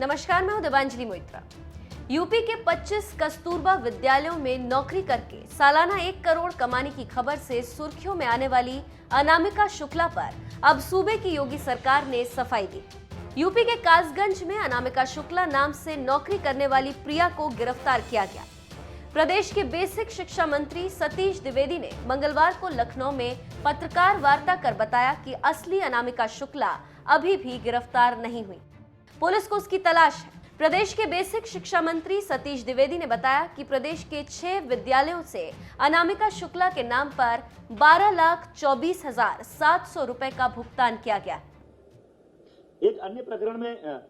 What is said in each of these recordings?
नमस्कार, मैं हूं देवांजलि मोइत्रा। यूपी के 25 कस्तूरबा विद्यालयों में नौकरी करके सालाना 1 करोड़ कमाने की खबर से सुर्खियों में आने वाली अनामिका शुक्ला पर अब सूबे की योगी सरकार ने सफाई दी। यूपी के कासगंज में अनामिका शुक्ला नाम से नौकरी करने वाली प्रिया को गिरफ्तार किया गया। प्रदेश के बेसिक शिक्षा मंत्री सतीश द्विवेदी ने मंगलवार को लखनऊ में पत्रकार वार्ता कर बताया कि असली अनामिका शुक्ला अभी भी गिरफ्तार नहीं हुई। पुलिस को उसकी तलाश है। प्रदेश के बेसिक शिक्षा मंत्री सतीश द्विवेदी ने बताया कि प्रदेश के 6 विद्यालयों से अनामिका शुक्ला के नाम पर 12,24,700 रुपए का भुगतान किया गया। एक अन्य प्रकरण में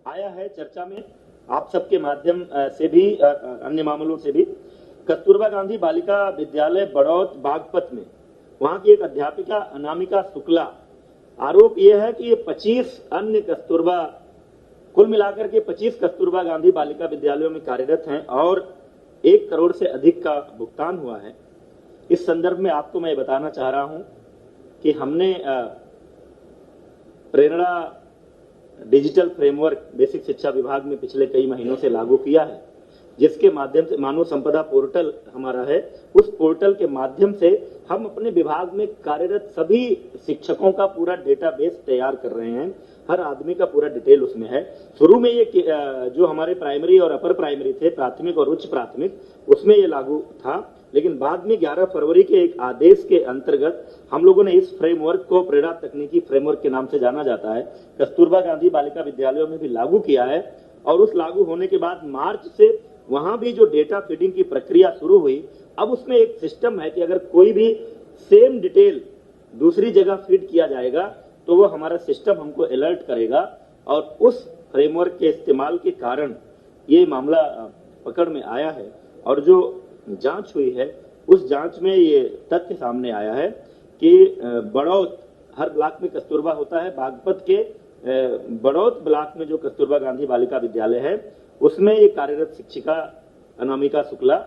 आया है चर्चा में, आप सबके माध्यम से भी, अन्य मामलों से भी। कस्तूरबा गांधी बालिका विद्यालय बड़ौत बागपत में वहां की एक अध्यापिका अनामिका शुक्ला, आरोप यह है कि ये 25 अन्य कस्तूरबा, कुल मिलाकर के 25 कस्तूरबा गांधी बालिका विद्यालयों में कार्यरत हैं और 1 करोड़ से अधिक का भुगतान हुआ है। इस संदर्भ में आपको मैं बताना चाह रहा हूं कि हमने प्रेरणा डिजिटल फ्रेमवर्क बेसिक शिक्षा विभाग में पिछले कई महीनों से लागू किया है, जिसके माध्यम से मानव संपदा पोर्टल हमारा है। उस पोर्टल के माध्यम से हम अपने विभाग में कार्यरत सभी शिक्षकों का पूरा डेटाबेस तैयार कर रहे हैं। हर आदमी का पूरा डिटेल उसमें है। शुरू में ये जो हमारे प्राइमरी और अपर प्राइमरी थे, प्राथमिक और उच्च प्राथमिक, उसमें ये लागू था, लेकिन बाद में 11 फरवरी के एक आदेश के अंतर्गत हम लोगों ने इस फ्रेमवर्क को प्रेरणा तकनीकी फ्रेमवर्क के नाम से जाना जाता है, कस्तूरबा गांधी बालिका विद्यालयों में भी लागू किया है। और उस लागू होने के बाद मार्च से वहां भी जो डेटा फीडिंग की प्रक्रिया शुरू हुई, अब उसमें एक सिस्टम है कि अगर कोई भी सेम डिटेल दूसरी जगह फीड किया जाएगा तो वो हमारा सिस्टम हमको अलर्ट करेगा। और उस फ्रेमवर्क के इस्तेमाल के कारण ये मामला पकड़ में आया है। और जो जांच हुई है उस जांच में ये तथ्य सामने आया है कि बड़ौत, हर ब्लॉक में कस्तूरबा होता है, बागपत के बड़ौत ब्लॉक में जो कस्तूरबा गांधी बालिका विद्यालय है उसमें ये कार्यरत शिक्षिका अनामिका शुक्ला,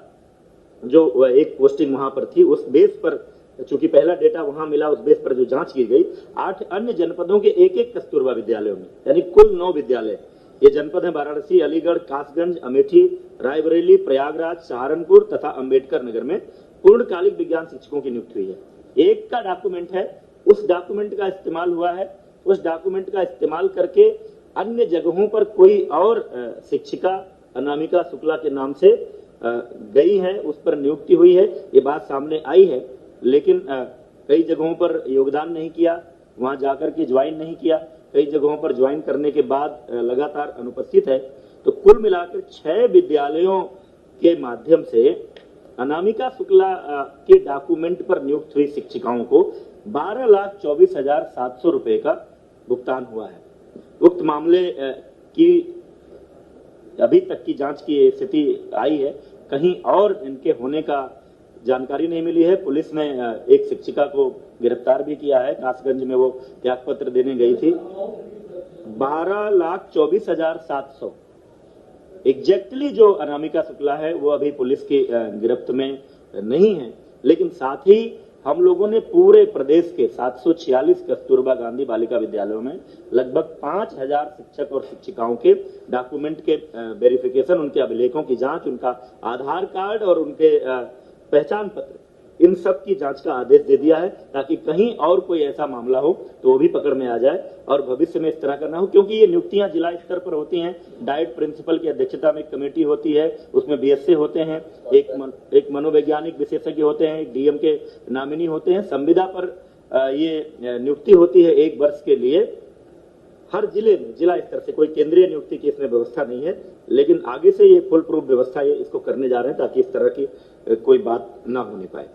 जो एक पोस्टिंग वहां पर थी, उस बेस पर, चूंकि पहला डेटा वहां मिला, उस बेस पर जो जांच की गई, 8 अन्य जनपदों के एक कस्तूरबा विद्यालयों में, यानी कुल 9 विद्यालय। ये जनपद है वाराणसी, अलीगढ़, कासगंज, अमेठी, रायबरेली, प्रयागराज, सहारनपुर तथा अंबेडकर नगर में पूर्णकालिक विज्ञान शिक्षकों की नियुक्ति हुई है। एक का डॉक्यूमेंट है, उस डॉक्यूमेंट का इस्तेमाल हुआ है। उस डॉक्यूमेंट का इस्तेमाल करके अन्य जगहों पर कोई और शिक्षिका अनामिका शुक्ला के नाम से गई है, उस पर नियुक्ति हुई है, ये बात सामने आई है। लेकिन कई जगहों पर योगदान नहीं किया, वहां जाकर के ज्वाइन नहीं किया, कई जगहों पर ज्वाइन करने के बाद लगातार अनुपस्थित है। तो कुल मिलाकर 6 विद्यालयों के माध्यम से अनामिका शुक्ला के डॉक्यूमेंट पर नियुक्त हुई शिक्षिकाओं को 12,24,700 रुपए का भुगतान हुआ है। उक्त मामले की अभी तक की जांच की स्थिति आई है, कहीं और इनके होने का जानकारी नहीं मिली है। पुलिस ने एक शिक्षिका को गिरफ्तार भी किया है, कासगंज में वो त्यागपत्र देने गई थी। 12,24,700 एग्जैक्टली जो अनामिका शुक्ला है वो अभी पुलिस की गिरफ्त में नहीं है। लेकिन साथ ही हम लोगों ने पूरे प्रदेश के 746 कस्तूरबा गांधी बालिका विद्यालयों में लगभग 5,000 शिक्षक और शिक्षिकाओं के डॉक्यूमेंट के वेरिफिकेशन, उनके अभिलेखों की जांच, उनका आधार कार्ड और उनके पहचान पत्र, इन सब की जांच का आदेश दे दिया है, ताकि कहीं और कोई ऐसा मामला हो तो वो भी पकड़ में आ जाए और भविष्य में इस तरह का ना हो। क्योंकि ये नियुक्तियां जिला स्तर पर होती हैं, डाइट प्रिंसिपल की अध्यक्षता में एक कमेटी होती है, उसमें बीएसए होते हैं, एक मनोवैज्ञानिक विशेषज्ञ होते हैं, एक डीएम के नामिनी होते हैं। संविदा पर ये नियुक्ति होती है 1 वर्ष के लिए। हर जिले में जिला स्तर से कोई केंद्रीय नियुक्ति की इसमें व्यवस्था नहीं है, लेकिन आगे से ये फुल प्रूफ व्यवस्था इसको करने जा रहे हैं ताकि इस तरह की कोई बात ना होने पाए।